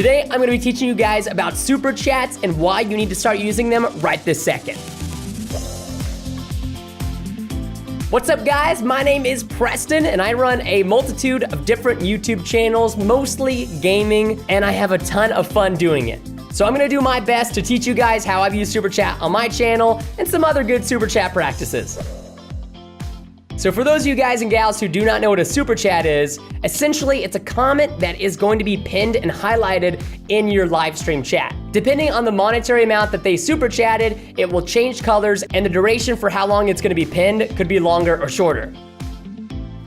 Today, I'm gonna be teaching you guys about super chats and why you need to start using them right this second. What's up, guys? My name is Preston, and I run a multitude of different YouTube channels, mostly gaming, and I have a ton of fun doing it. So I'm gonna do my best to teach you guys how I've used super chat on my channel and some other good super chat practices. So for those of you guys and gals who do not know what a super chat is, essentially it's a comment that is going to be pinned and highlighted in your live stream chat. Depending on the monetary amount that they super chatted, it will change colors, and the duration for how long it's gonna be pinned could be longer or shorter.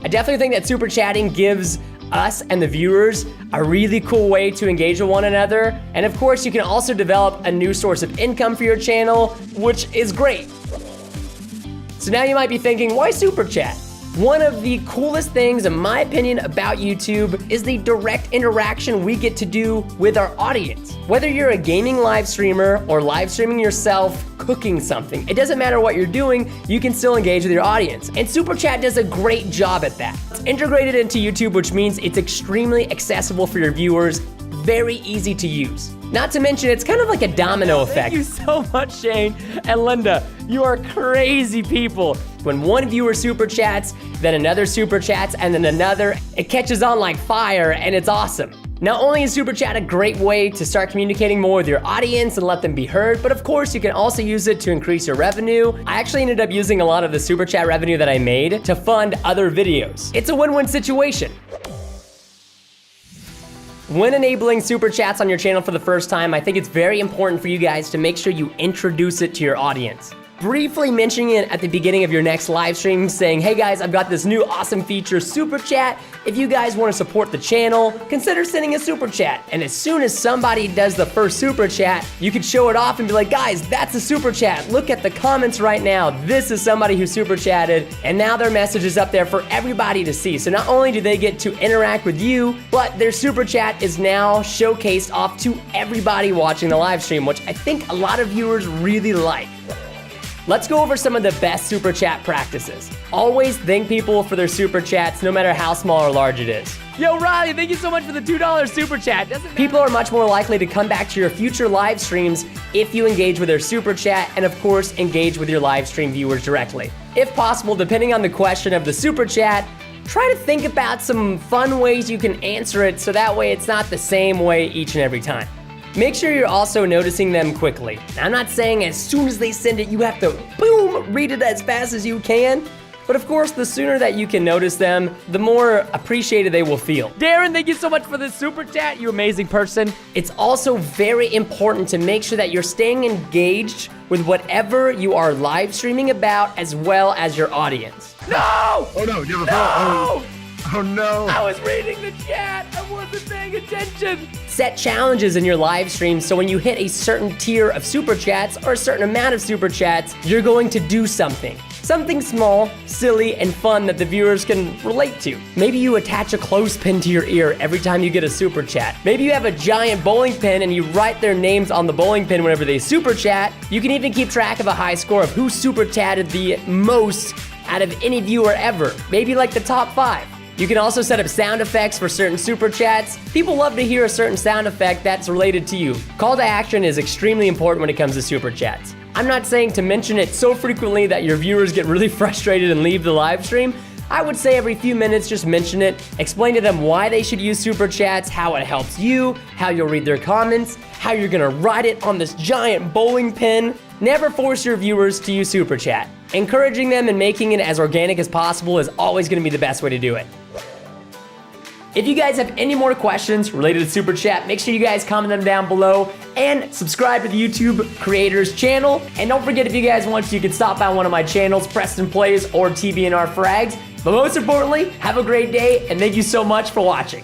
I definitely think that super chatting gives us and the viewers a really cool way to engage with one another. And of course, you can also develop a new source of income for your channel, which is great. So now you might be thinking, why super chat? One of the coolest things, in my opinion, about YouTube is the direct interaction we get to do with our audience. Whether you're a gaming live streamer or live streaming yourself cooking something, it doesn't matter what you're doing, you can still engage with your audience. And super chat does a great job at that. It's integrated into YouTube, which means it's extremely accessible for your viewers, very easy to use. Not to mention, it's kind of like a domino effect. Thank you so much, Shane and Linda. You are crazy people. When one viewer super chats, then another super chats, and then another, it catches on like fire, and it's awesome. Not only is super chat a great way to start communicating more with your audience and let them be heard, but of course you can also use it to increase your revenue. I actually ended up using a lot of the super chat revenue that I made to fund other videos. It's a win-win situation. When enabling super chats on your channel for the first time, I think it's very important for you guys to make sure you introduce it to your audience. Briefly mentioning it at the beginning of your next live stream, saying, hey guys, I've got this new awesome feature, super chat. If you guys want to support the channel, consider sending a super chat. And as soon as somebody does the first super chat, you can show it off and be like, guys, that's a super chat. Look at the comments right now. This is somebody who super chatted, and now their message is up there for everybody to see. So not only do they get to interact with you, but their super chat is now showcased off to everybody watching the live stream, which I think a lot of viewers really like. Let's go over some of the best super chat practices. Always thank people for their super chats, no matter how small or large it is. Yo, Riley, thank you so much for the $2 super chat. People are much more likely to come back to your future live streams if you engage with their super chat and, of course, engage with your live stream viewers directly. If possible, depending on the question of the super chat, try to think about some fun ways you can answer it so that way it's not the same way each and every time. Make sure you're also noticing them quickly. Now, I'm not saying as soon as they send it, you have to, boom, read it as fast as you can. But of course, the sooner that you can notice them, the more appreciated they will feel. Darren, thank you so much for the super chat. You amazing person. It's also very important to make sure that you're staying engaged with whatever you are live streaming about, as well as your audience. No! Oh no, you have a phone. Oh no. I was reading the chat. I wasn't paying attention. Set challenges in your live stream so when you hit a certain tier of super chats or a certain amount of super chats, you're going to do something. Something small, silly, and fun that the viewers can relate to. Maybe you attach a clothespin to your ear every time you get a super chat. Maybe you have a giant bowling pin and you write their names on the bowling pin whenever they super chat. You can even keep track of a high score of who super chatted the most out of any viewer ever. Maybe like the top 5. You can also set up sound effects for certain super chats. People love to hear a certain sound effect that's related to you. Call to action is extremely important when it comes to super chats. I'm not saying to mention it so frequently that your viewers get really frustrated and leave the live stream. I would say every few minutes, just mention it. Explain to them why they should use super chats, how it helps you, how you'll read their comments, how you're gonna write it on this giant bowling pin. Never force your viewers to use super chat. Encouraging them and making it as organic as possible is always gonna be the best way to do it. If you guys have any more questions related to super chat, make sure you guys comment them down below and subscribe to the YouTube creators channel. And don't forget, if you guys want to, you can stop by one of my channels, PrestonPlayz or TBNRFrags. But most importantly, have a great day and thank you so much for watching.